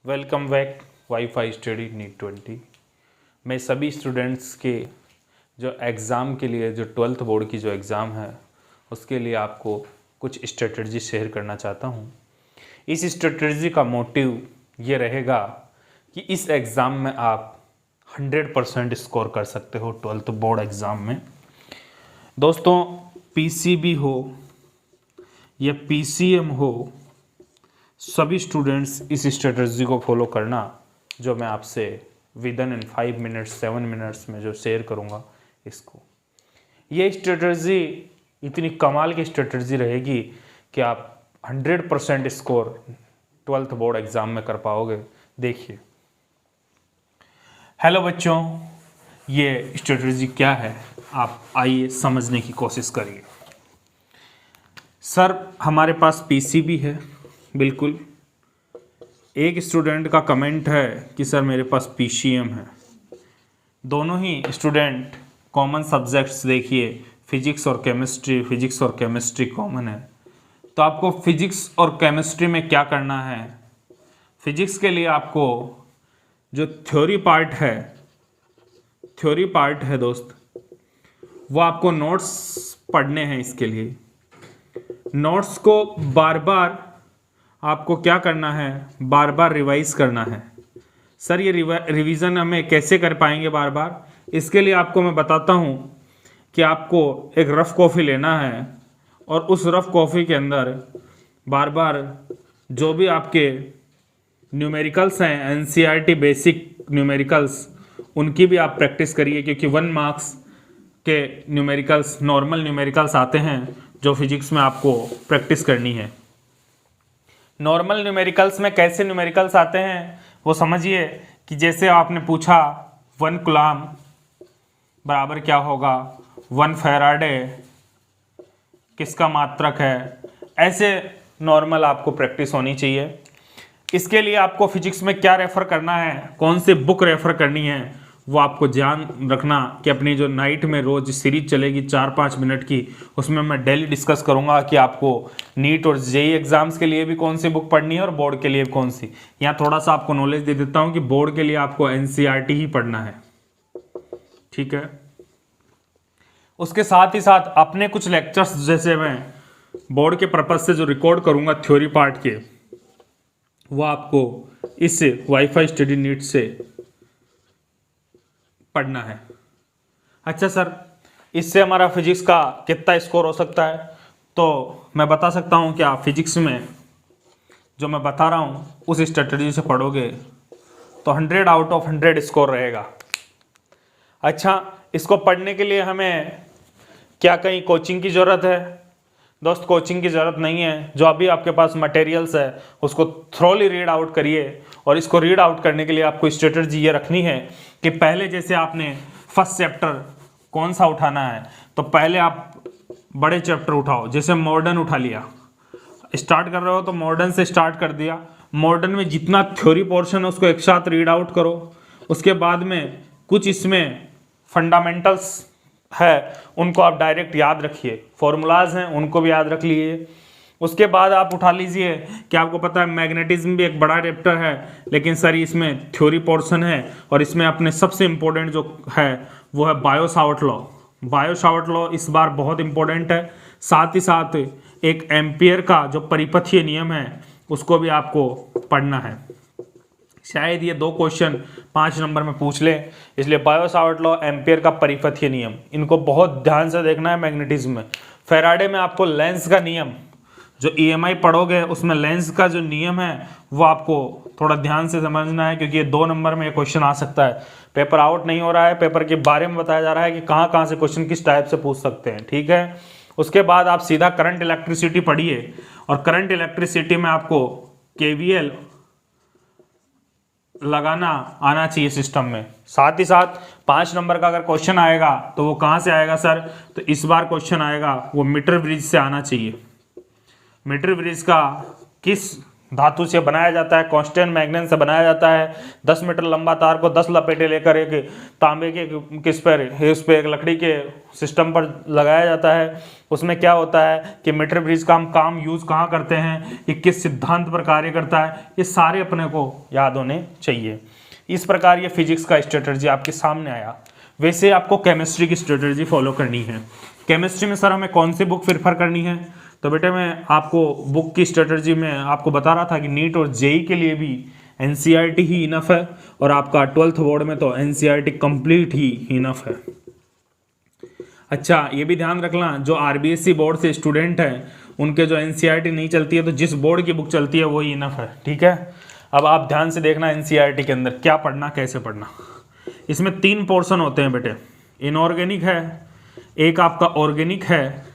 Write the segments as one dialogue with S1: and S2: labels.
S1: Welcome back wifi study NEET 20। मैं सभी students के जो एग्ज़ाम के लिए जो 12th बोर्ड की जो एग्ज़ाम है उसके लिए आपको कुछ स्ट्रेटजी शेयर करना चाहता हूँ। इस स्ट्रेटजी का मोटिव ये रहेगा कि इस एग्ज़ाम में आप 100% स्कोर कर सकते हो 12th बोर्ड एग्ज़ाम में। दोस्तों, पीसीबी हो या पीसीएम हो, सभी स्टूडेंट्स इस स्ट्रेटजी को फॉलो करना जो मैं आपसे विदिन 5 मिनट्स 7 मिनट्स में जो शेयर करूँगा इसको। ये स्ट्रेटजी इतनी कमाल की स्ट्रेटजी रहेगी कि आप 100% स्कोर 12th बोर्ड एग्ज़ाम में कर पाओगे। देखिए, हेलो बच्चों, ये स्ट्रेटजी क्या है आप आइए समझने की कोशिश करिए। सर, हमारे पास पीसीबी है, बिल्कुल। एक स्टूडेंट का कमेंट है कि सर मेरे पास पीसीएम है। दोनों ही स्टूडेंट कॉमन सब्जेक्ट्स देखिए, फिजिक्स और केमिस्ट्री कॉमन है। तो आपको फिजिक्स और केमिस्ट्री में क्या करना है? फिजिक्स के लिए आपको जो थ्योरी पार्ट है दोस्त, वो आपको नोट्स पढ़ने हैं। इसके लिए नोट्स को बार बार आपको क्या करना है? बार बार रिवाइज करना है। सर, ये रिवीजन हमें कैसे कर पाएंगे बार बार? इसके लिए आपको मैं बताता हूँ कि आपको एक रफ़ कॉपी लेना है और उस रफ़ कॉपी के अंदर बार बार जो भी आपके न्यूमेरिकल्स हैं, एनसीईआरटी बेसिक न्यूमेरिकल्स, उनकी भी आप प्रैक्टिस करिए, क्योंकि 1 मार्क्स के न्यूमेरिकल्स, नॉर्मल न्यूमेरिकल्स आते हैं जो फिजिक्स में आपको प्रैक्टिस करनी है। नॉर्मल न्यूमेरिकल्स में कैसे न्यूमेरिकल्स आते हैं वो समझिए कि जैसे आपने पूछा 1 कूलम बराबर क्या होगा, 1 फैराडे किसका मात्रक है, ऐसे नॉर्मल आपको प्रैक्टिस होनी चाहिए। इसके लिए आपको फिजिक्स में क्या रेफ़र करना है, कौन सी बुक रेफ़र करनी है, वो आपको ध्यान रखना कि अपनी जो नाइट में रोज सीरीज चलेगी 4-5 मिनट की, उसमें मैं डेली डिस्कस करूंगा कि आपको नीट और जेईई एग्जाम्स के लिए भी कौन सी बुक पढ़नी है और बोर्ड के लिए कौन सी। यहाँ थोड़ा सा आपको नॉलेज दे देता हूँ कि बोर्ड के लिए आपको एनसीईआरटी ही पढ़ना है, ठीक है। उसके साथ ही साथ अपने कुछ लेक्चर्स जैसे मैं बोर्ड के पर्पज से जो रिकॉर्ड करूंगा थ्योरी पार्ट के, वो आपको इस वाईफाई स्टडी नीट से पढ़ना है। अच्छा सर, इससे हमारा फिजिक्स का कितना स्कोर हो सकता है? तो मैं बता सकता हूँ कि आप फिजिक्स में जो मैं बता रहा हूँ उस स्ट्रेटजी से पढ़ोगे तो 100 आउट ऑफ 100 स्कोर रहेगा। अच्छा, इसको पढ़ने के लिए हमें क्या कहीं कोचिंग की ज़रूरत है? दोस्त, कोचिंग की ज़रूरत नहीं है। जो अभी आपके पास मटेरियल्स है उसको थ्रोली रीड आउट करिए, और इसको रीड आउट करने के लिए आपको स्ट्रेटजी ये रखनी है कि पहले जैसे आपने फर्स्ट चैप्टर कौन सा उठाना है, तो पहले आप बड़े चैप्टर उठाओ। जैसे मॉडर्न उठा लिया, स्टार्ट कर रहे हो तो मॉडर्न से स्टार्ट कर दिया। मॉडर्न में जितना थ्योरी पोर्शन है उसको एक साथ रीड आउट करो। उसके बाद में कुछ इसमें फंडामेंटल्स है उनको आप डायरेक्ट याद रखिए, फॉर्मूलाज हैं उनको भी याद रख लीजिए। उसके बाद आप उठा लीजिए कि आपको पता है मैग्नेटिज्म भी एक बड़ा चैप्टर है, लेकिन सर इसमें थ्योरी पोर्शन है, और इसमें अपने सबसे इम्पोर्टेंट जो है वो है बायो-सावर्ट लॉ। बायो-सावर्ट लॉ इस बार बहुत इंपॉर्टेंट है। साथ ही साथ एक एम्पियर का जो परिपथीय नियम है उसको भी आपको पढ़ना है। शायद ये 2 क्वेश्चन 5 नंबर में पूछ ले, इसलिए बायो-सावर्ट लॉ, एम्पियर का परिपथीय नियम, इनको बहुत ध्यान से देखना है। मैग्नेटिज्म में फैराडे में आपको लेंस का नियम, जो ईएमआई पढ़ोगे उसमें लेंस का जो नियम है वो आपको थोड़ा ध्यान से समझना है, क्योंकि ये 2 नंबर में ये क्वेश्चन आ सकता है। पेपर आउट नहीं हो रहा है, पेपर के बारे में बताया जा रहा है कि कहाँ कहाँ से क्वेश्चन किस टाइप से पूछ सकते हैं, ठीक है। उसके बाद आप सीधा करंट इलेक्ट्रिसिटी पढ़िए, और करंट इलेक्ट्रिसिटी में आपको केवीएल लगाना आना चाहिए सिस्टम में। साथ ही साथ 5 नंबर का अगर क्वेश्चन आएगा तो वो कहाँ से आएगा सर? तो इस बार क्वेश्चन आएगा वो मीटर ब्रिज से आना चाहिए। मीटर ब्रिज का किस धातु से बनाया जाता है, कांस्टेंट मैग्नेट से बनाया जाता है। 10 मीटर लंबा तार को 10 लपेटे लेकर एक तांबे के किस पर उस पर एक लकड़ी के सिस्टम पर लगाया जाता है। उसमें क्या होता है कि मीटर ब्रिज का हम काम यूज़ कहाँ करते हैं, ये किस सिद्धांत पर कार्य करता है, ये सारे अपने को याद होने चाहिए। इस प्रकार ये फिजिक्स का स्ट्रेटजी आपके सामने आया। वैसे आपको केमिस्ट्री की स्ट्रेटजी फॉलो करनी है। केमिस्ट्री में सर हमें कौन सी बुक प्रेफर करनी है, तो बेटे मैं आपको बुक की स्ट्रेटजी में आपको बता रहा था कि नीट और जेई के लिए भी एनसीईआरटी ही इनफ है, और आपका 12th बोर्ड में तो एनसीईआरटी कंप्लीट ही इनफ है। अच्छा, ये भी ध्यान रखना, जो आरबीएसई बोर्ड से स्टूडेंट हैं उनके जो एनसीईआरटी नहीं चलती है तो जिस बोर्ड की बुक चलती है वही इनफ है, ठीक है। अब आप ध्यान से देखना एनसीईआरटी के अंदर क्या पढ़ना, कैसे पढ़ना। इसमें 3 पोर्शन होते हैं बेटे, इनऑर्गेनिक है, एक आपका ऑर्गेनिक है,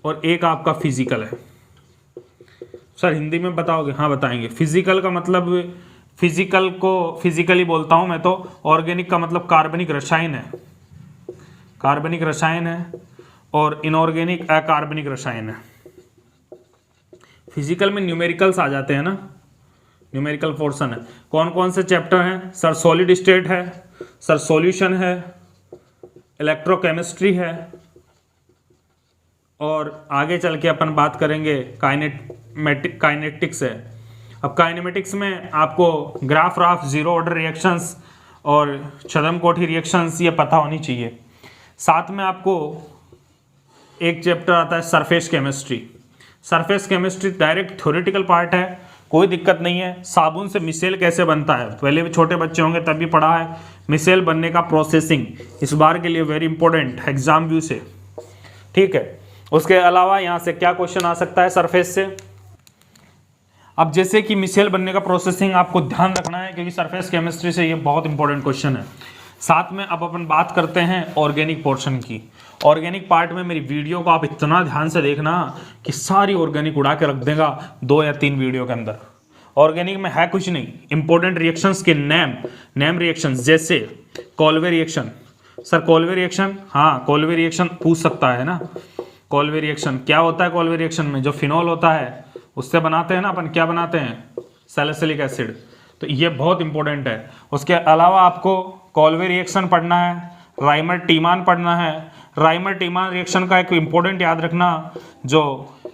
S1: और एक आपका फिजिकल है। सर हिंदी में बताओगे? हाँ बताएंगे। फिजिकल का मतलब, फिजिकल को फिजिकली बोलता हूँ मैं तो, ऑर्गेनिक का मतलब कार्बनिक रसायन है, कार्बनिक रसायन है, और इनऑर्गेनिक अकार्बनिक रसायन है। फिजिकल में न्यूमेरिकल्स आ जाते हैं ना, न्यूमेरिकल पोर्शन है। कौन कौन से चैप्टर हैं सर? सॉलिड स्टेट है सर, सॉल्यूशन है, इलेक्ट्रोकेमिस्ट्री है, और आगे चल के अपन बात करेंगे काइनेटिक्स है। अब काइनेमेटिक्स में आपको ग्राफ राफ, जीरो ऑर्डर रिएक्शंस और छद्म-कोठी रिएक्शंस ये पता होनी चाहिए। साथ में आपको एक चैप्टर आता है surface chemistry. Surface chemistry direct theoretical part है, कोई दिक्कत नहीं है। साबुन से मिसेल कैसे बनता है, पहले भी छोटे बच्चे होंगे तब भी पढ़ा है। मिसेल बनने का प्रोसेसिंग इस बार के लिए वेरी इंपॉर्टेंट एग्जाम व्यू से, ठीक है। उसके अलावा यहाँ से क्या क्वेश्चन आ सकता है सरफेस से? अब जैसे कि मिसेल बनने का प्रोसेसिंग आपको ध्यान रखना है क्योंकि सरफेस केमिस्ट्री से ये बहुत इंपॉर्टेंट क्वेश्चन है। साथ में अब अपन बात करते हैं ऑर्गेनिक पोर्शन की। ऑर्गेनिक पार्ट में मेरी वीडियो को आप इतना ध्यान से देखना कि सारी ऑर्गेनिक उड़ा के रख देगा 2 या 3 वीडियो के अंदर। ऑर्गेनिक में है कुछ नहीं, इंपॉर्टेंट रिएक्शंस के नेम रिएक्शंस, जैसे कॉल्वे रिएक्शन। सर कॉल्वे रिएक्शन, हाँ कॉल्वे रिएक्शन पूछ सकता है ना। कॉल्वे रिएक्शन क्या होता है? कॉल्वे रिएक्शन में जो फिनॉल होता है उससे बनाते हैं ना अपन, क्या बनाते हैं? Salicylic acid. तो ये बहुत इंपॉर्टेंट है। उसके अलावा आपको कॉल्वे रिएक्शन पढ़ना है, राइमर टीमान पढ़ना है। राइमर टीमान रिएक्शन का एक इंपॉर्टेंट याद रखना जो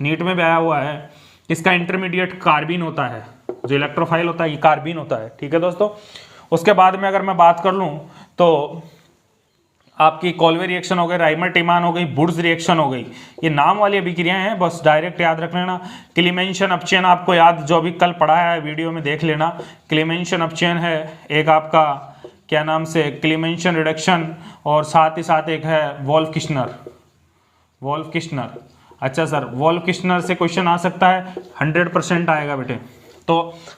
S1: नीट में भी आया हुआ है, इसका इंटरमीडिएट कार्बिन होता है, जो इलेक्ट्रोफाइल होता है ये कार्बिन होता है, ठीक है दोस्तों। उसके बाद में अगर मैं बात कर लूँ तो आपकी कॉल्वे रिएक्शन हो गई, राइमर टीमान हो गई, वुड्स रिएक्शन हो गई, ये नाम वाली अभिक्रियाएं हैं, बस डायरेक्ट याद रख लेना। क्लीमेंशन अपचयन आपको याद, जो अभी कल पढ़ाया है वीडियो में देख लेना। क्लीमेंशन अपचयन है एक आपका, क्या नाम से, क्लीमेंशन रिडक्शन, और साथ ही साथ एक है वोल्फ किश्नर। वोल्फ किश्नर, अच्छा सर वोल्फ किश्नर से क्वेश्चन आ सकता है, 100% आएगा बेटे। तो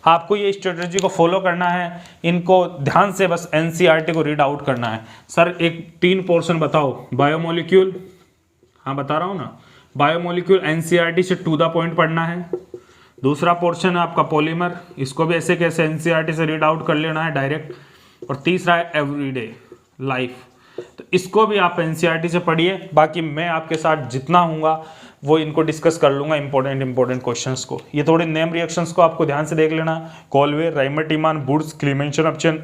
S1: आपको ये स्ट्रेटजी को फॉलो करना है, इनको ध्यान से बस एनसीईआरटी को रीड आउट करना है। सर एक 3 पोर्शन बताओ। बायोमोलिक्यूल, हाँ बता रहा हूँ ना, बायोमोलिक्यूल एनसीईआरटी से टू द पॉइंट पढ़ना है। दूसरा पोर्शन है आपका पॉलीमर, इसको भी ऐसे कैसे एनसीईआरटी से रीड आउट कर लेना है डायरेक्ट। और तीसरा है एवरीडे लाइफ, तो इसको भी आप एनसीईआरटी से पढ़िए। बाकी मैं आपके साथ जितना हूँगा वो इनको डिस्कस कर लूँगा, इंपॉर्टेंट क्वेश्चंस को। ये थोड़े नेम रिएक्शंस को आपको ध्यान से देख लेना, Kolbe, Reimer Tiemann, Wurtz, Clemmensen अपचयन,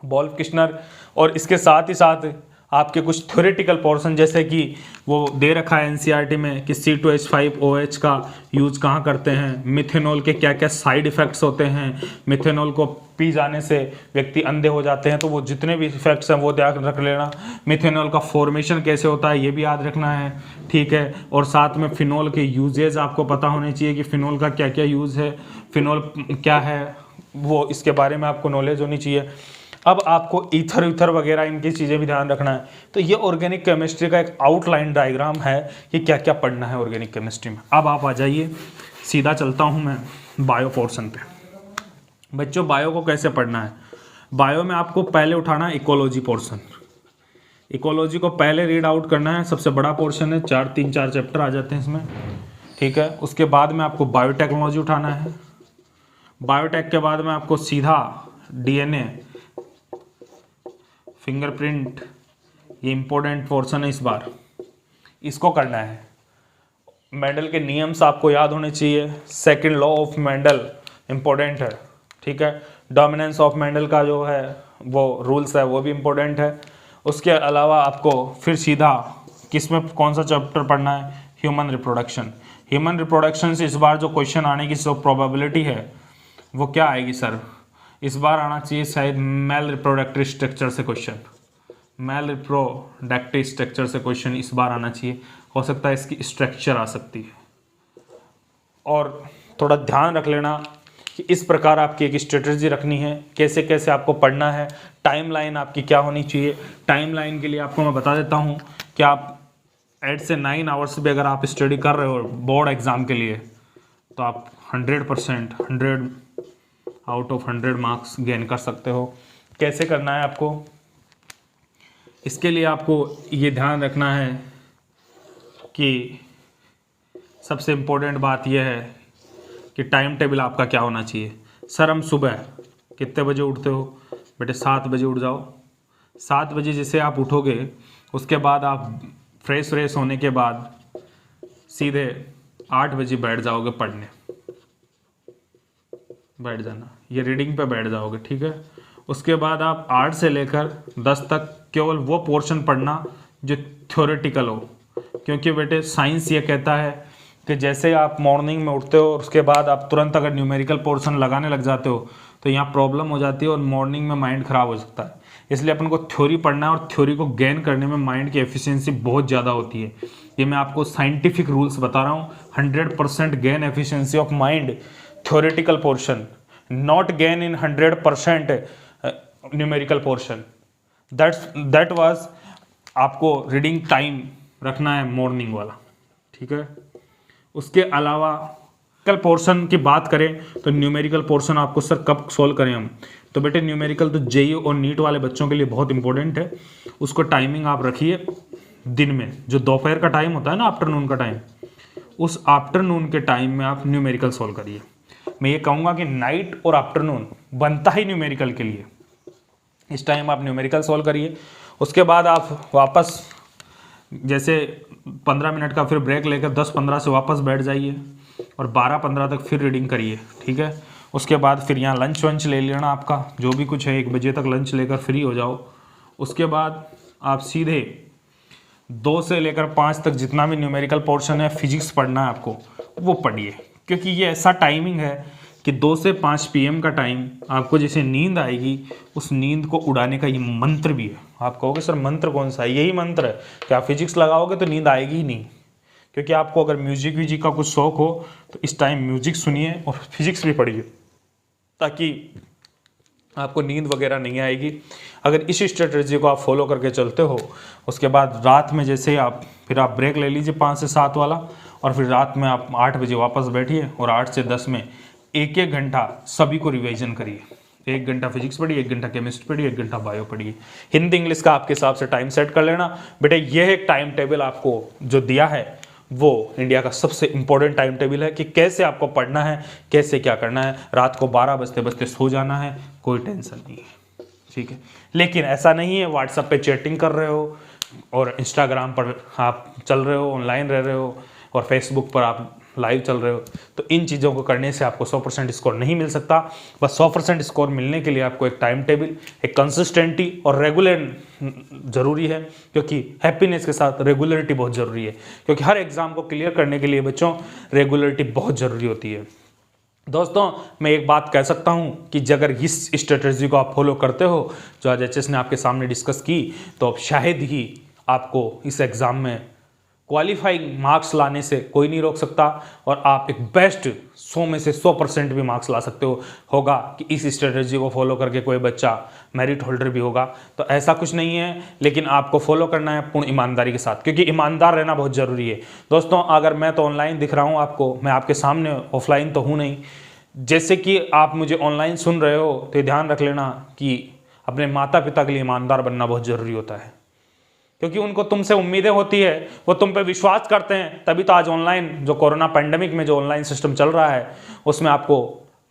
S1: वोल्फ किश्नर, और इसके साथ ही साथ आपके कुछ थ्योरेटिकल पोर्शन, जैसे कि वो दे रखा है एनसीईआरटी में कि C2H5OH का यूज कहाँ करते हैं, मिथेनॉल के क्या क्या साइड इफ़ेक्ट्स होते हैं, मिथेनॉल को पी जाने से व्यक्ति अंधे हो जाते हैं, तो वो जितने भी इफेक्ट्स हैं वो ध्यान रख लेना। मिथेनॉल का फॉर्मेशन कैसे होता है ये भी याद रखना है, ठीक है। और साथ में फिनॉल के यूजेज आपको पता होने चाहिए कि फिनॉल का क्या क्या यूज़ है, फिनॉल क्या है वो, इसके बारे में आपको नॉलेज होनी चाहिए। अब आपको ईथर वगैरह इनकी चीज़ें भी ध्यान रखना है। तो ये ऑर्गेनिक केमिस्ट्री का एक आउटलाइन डायग्राम है कि क्या क्या पढ़ना है ऑर्गेनिक केमिस्ट्री में। अब आप आ जाइए, सीधा चलता हूँ मैं बायो पोर्शन पे। बच्चों बायो को कैसे पढ़ना है? बायो में आपको पहले उठाना है इकोलॉजी पोर्शन। इकोलॉजी को पहले रीड आउट करना है, सबसे बड़ा पोर्शन है, 3-4 चैप्टर आ जाते हैं इसमें, ठीक है। उसके बाद में आपको बायोटेक्नोलॉजी उठाना है। बायोटेक के बाद में आपको सीधा DNA, फिंगरप्रिंट, ये इंपॉर्टेंट पोर्शन है इस बार, इसको करना है। मेंडल के नियम्स आपको याद होने चाहिए। Second law of Mendel important है, ठीक है। डोमिनेंस ऑफ मेंडल का जो है वो रूल्स है वो भी इम्पोर्टेंट है। उसके अलावा आपको फिर सीधा किस में कौन सा चैप्टर पढ़ना है, ह्यूमन रिप्रोडक्शन। ह्यूमन रिप्रोडक्शन से इस बार जो क्वेश्चन आने की जो प्रोबेबिलिटी है वो क्या आएगी सर, इस बार आना चाहिए शायद मेल रिप्रोडक्टिव स्ट्रक्चर से क्वेश्चन, मेल रिप्रोडक्टिव स्ट्रक्चर से क्वेश्चन इस बार आना चाहिए। हो सकता है इसकी स्ट्रक्चर आ सकती है। और थोड़ा ध्यान रख लेना कि इस प्रकार आपकी एक स्ट्रेटजी रखनी है, कैसे कैसे आपको पढ़ना है, टाइमलाइन आपकी क्या होनी चाहिए। टाइमलाइन के लिए आपको मैं बता देता हूँ कि आप 8 से 9 आवर्स भी अगर आप स्टडी कर रहे हो बोर्ड एग्ज़ाम के लिए तो आप 100% 100 आउट ऑफ 100 मार्क्स गेन कर सकते हो। कैसे करना है आपको, इसके लिए आपको ये ध्यान रखना है कि सबसे इम्पोर्टेंट बात यह है कि टाइम टेबल आपका क्या होना चाहिए। सर हम सुबह कितने बजे उठते हो, बेटे 7 बजे उठ जाओ। 7 बजे जैसे आप उठोगे उसके बाद आप फ्रेश होने के बाद सीधे 8 बजे बैठ जाओगे पढ़ने, बैठ जाना, ये रीडिंग पे बैठ जाओगे, ठीक है। उसके बाद आप 8 से लेकर 10 तक केवल वो पोर्शन पढ़ना जो थ्योरेटिकल हो, क्योंकि बेटे साइंस ये कहता है कि जैसे आप मॉर्निंग में उठते हो और उसके बाद आप तुरंत अगर न्यूमेरिकल पोर्शन लगाने लग जाते हो तो यहाँ प्रॉब्लम हो जाती है और मॉर्निंग में माइंड ख़राब हो सकता है। इसलिए अपन को थ्योरी पढ़ना है और थ्योरी को गेन करने में माइंड की एफिशिएंसी बहुत ज़्यादा होती है। ये मैं आपको साइंटिफिक रूल्स बता रहा हूँ। 100% gain efficiency of mind theoretical portion, not gain in 100% numerical portion. That was आपको रीडिंग टाइम रखना है मॉर्निंग वाला, ठीक है। उसके अलावा कल पोर्शन की बात करें तो न्यूमेरिकल पोर्शन आपको सर कब सॉल्व करें हम, तो बेटे न्यूमेरिकल तो जेईई और नीट वाले बच्चों के लिए बहुत इंपॉर्टेंट है। उसको टाइमिंग आप रखिए दिन में, जो दोपहर का टाइम होता है ना, आफ्टरनून का टाइम, उस आफ्टरनून के टाइम में आप न्यूमेरिकल सॉल्व करिए। मैं ये कहूँगा कि नाइट और आफ्टरनून बनता ही न्यूमेरिकल के लिए, इस टाइम आप न्यूमेरिकल सॉल्व करिए। उसके बाद आप वापस जैसे 15 मिनट का फिर ब्रेक लेकर 10-15 से वापस बैठ जाइए और 12-15 तक फिर रीडिंग करिए, ठीक है। उसके बाद फिर यहाँ लंच वंच ले लेना, आपका जो भी कुछ है 1 बजे तक लंच लेकर फ्री हो जाओ। उसके बाद आप सीधे 2 से लेकर 5 तक जितना भी न्यूमेरिकल पोर्शन है, फिजिक्स पढ़ना है आपको, वो पढ़िए, क्योंकि ये ऐसा टाइमिंग है कि 2 से 5 PM का टाइम आपको जैसे नींद आएगी, उस नींद को उड़ाने का ये मंत्र भी है। आप कहोगे सर मंत्र कौन सा है, यही मंत्र है कि आप फिजिक्स लगाओगे तो नींद आएगी ही नहीं। क्योंकि आपको अगर म्यूजिक व्यूजिक का कुछ शौक हो तो इस टाइम म्यूजिक सुनिए और फिजिक्स भी पढ़िए, ताकि आपको नींद वगैरह नहीं आएगी। अगर इस स्ट्रेटजी को आप फॉलो करके चलते हो, उसके बाद रात में जैसे आप फिर आप ब्रेक ले लीजिए 5 से 7 वाला, और फिर रात में आप 8 बजे वापस बैठिए और 8 से 10 में 1-1 घंटा सभी को रिवीजन करिए। 1 घंटा फिजिक्स पढ़िए, 1 घंटा केमिस्ट्री पढ़िए, 1 घंटा बायो पढ़िए। हिंदी इंग्लिश का आपके हिसाब से टाइम सेट कर लेना। बेटे यह एक टाइम टेबल आपको जो दिया है वो इंडिया का सबसे इंपॉर्टेंट टाइम टेबल है कि कैसे आपको पढ़ना है, कैसे क्या करना है। रात को 12 बजते बजते सो जाना है, कोई टेंशन नहीं है, ठीक है। लेकिन ऐसा नहीं है व्हाट्सएप पे चैटिंग कर रहे हो और इंस्टाग्राम पर आप चल रहे हो, ऑनलाइन रह रहे हो और फेसबुक पर आप लाइव चल रहे हो, तो इन चीज़ों को करने से आपको 100% स्कोर नहीं मिल सकता। बस 100% स्कोर मिलने के लिए आपको एक टाइम टेबल, एक कंसिस्टेंटी और रेगुलर ज़रूरी है, क्योंकि हैप्पीनेस के साथ रेगुलरिटी बहुत ज़रूरी है। क्योंकि हर एग्ज़ाम को क्लियर करने के लिए बच्चों रेगुलरिटी बहुत ज़रूरी होती है। दोस्तों मैं एक बात कह सकता हूँ कि अगर इस स्ट्रेटजी को आप फॉलो करते हो जो आज एचएस ने आपके सामने डिस्कस की, तो अब शायद ही आपको इस एग्ज़ाम में क्वालिफाइंग मार्क्स लाने से कोई नहीं रोक सकता और आप एक बेस्ट 100 में से 100% भी मार्क्स ला सकते हो। होगा कि इस स्ट्रेटजी को फॉलो करके कोई बच्चा मेरिट होल्डर भी होगा, तो ऐसा कुछ नहीं है, लेकिन आपको फॉलो करना है पूर्ण ईमानदारी के साथ, क्योंकि ईमानदार रहना बहुत ज़रूरी है। दोस्तों अगर मैं तो ऑनलाइन दिख रहा हूँ आपको, मैं आपके सामने ऑफलाइन तो हूँ नहीं। जैसे कि आप मुझे ऑनलाइन सुन रहे हो तो ध्यान रख लेना कि अपने माता पिता के लिए ईमानदार बनना बहुत ज़रूरी होता है, क्योंकि उनको तुमसे उम्मीदें होती है, वो तुम पे विश्वास करते हैं। तभी तो आज ऑनलाइन जो कोरोना पैंडेमिक में जो ऑनलाइन सिस्टम चल रहा है उसमें आपको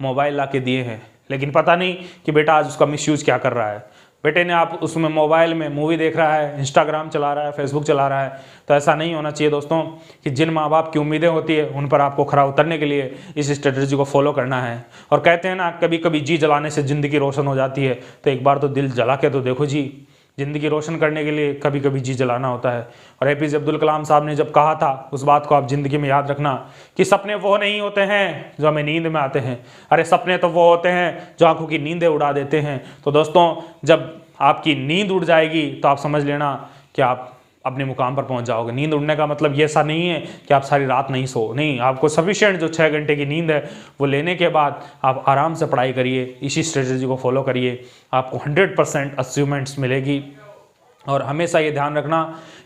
S1: मोबाइल ला के दिए हैं, लेकिन पता नहीं कि बेटा आज उसका मिसयूज़ क्या कर रहा है। बेटे ने आप उसमें मोबाइल में मूवी देख रहा है, इंस्टाग्राम चला रहा है, फेसबुक चला रहा है, तो ऐसा नहीं होना चाहिए दोस्तों कि जिन माँ बाप की उम्मीदें होती है उन पर आपको खरा उतरने के लिए इस स्ट्रेटजी को फॉलो करना है। और कहते हैं ना, कभी कभी जी जलाने से ज़िंदगी रोशन हो जाती है, तो एक बार तो दिल जला के तो देखो जी। ज़िंदगी रोशन करने के लिए कभी कभी जी जलाना होता है। और एपीजे अब्दुल कलाम साहब ने जब कहा था, उस बात को आप ज़िंदगी में याद रखना कि सपने वो नहीं होते हैं जो हमें नींद में आते हैं, अरे सपने तो वो होते हैं जो आंखों की नींदें उड़ा देते हैं। तो दोस्तों, जब आपकी नींद उड़ जाएगी तो आप समझ लेना कि आप अपने मुकाम पर पहुंच जाओगे। नींद उड़ने का मतलब ये ऐसा नहीं है कि आप सारी रात नहीं सो, नहीं, आपको सफिशिएंट जो 6 घंटे की नींद है वो लेने के बाद आप आराम से पढ़ाई करिए, इसी स्ट्रेटजी को फॉलो करिए, आपको 100% अचीवमेंट्स मिलेगी। और हमेशा ये ध्यान रखना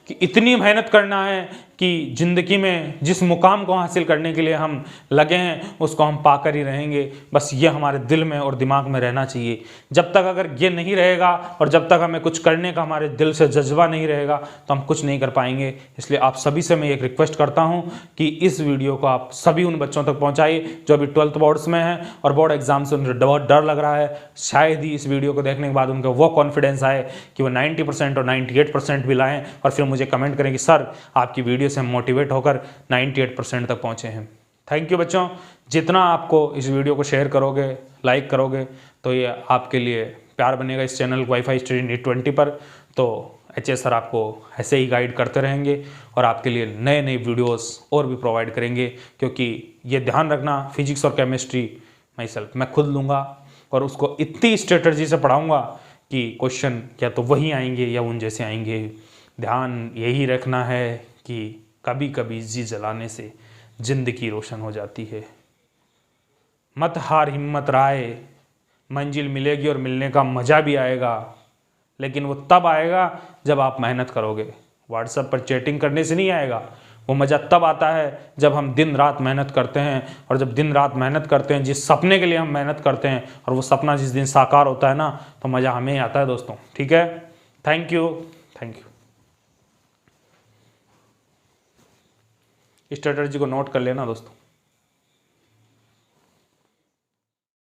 S1: कि इतनी मेहनत करना है कि ज़िंदगी में जिस मुकाम को हासिल करने के लिए हम लगे हैं उसको हम पाकर ही रहेंगे। बस ये हमारे दिल में और दिमाग में रहना चाहिए। जब तक अगर ये नहीं रहेगा और जब तक हमें कुछ करने का हमारे दिल से जज्बा नहीं रहेगा तो हम कुछ नहीं कर पाएंगे। इसलिए आप सभी से मैं एक रिक्वेस्ट करता हूँ कि इस वीडियो को आप सभी उन बच्चों तक पहुँचाइए जो अभी 12th बोर्ड्स में हैं और बोर्ड एग्जाम से उन्हें बहुत डर लग रहा है। शायद ही इस वीडियो को देखने के बाद उनका वो कॉन्फिडेंस आए कि वो 90% और 98% भी लाएँ और फिर मुझे कमेंट करें कि सर आपकी वीडियो से हम मोटिवेट होकर 98% तक पहुंचे हैं। थैंक यू बच्चों। जितना आपको इस वीडियो को शेयर करोगे, लाइक करोगे, तो ये आपके लिए प्यार बनेगा इस चैनल वाईफाई स्टडी नीट 20 पर। तो एचएस सर आपको ऐसे ही गाइड करते रहेंगे और आपके लिए नए नए वीडियोस और भी प्रोवाइड करेंगे, क्योंकि ये ध्यान रखना, फिजिक्स और केमिस्ट्री मैं खुद लूँगा और उसको इतनी स्ट्रेटजी से पढ़ाऊँगा कि क्वेश्चन या तो वही आएंगे या उन जैसे आएंगे। ध्यान यही रखना है कि कभी कभी जी जलाने से जिंदगी रोशन हो जाती है। मत हार हिम्मत राय, मंजिल मिलेगी और मिलने का मज़ा भी आएगा, लेकिन वो तब आएगा जब आप मेहनत करोगे। व्हाट्सएप पर चैटिंग करने से नहीं आएगा, वो मज़ा तब आता है जब हम दिन रात मेहनत करते हैं। और जब दिन रात मेहनत करते हैं, जिस सपने के लिए हम मेहनत करते हैं और वो सपना जिस दिन साकार होता है ना, तो मज़ा हमें ही आता है दोस्तों। ठीक है, थैंक यू। स्ट्रेटजी को नोट कर लेना दोस्तों।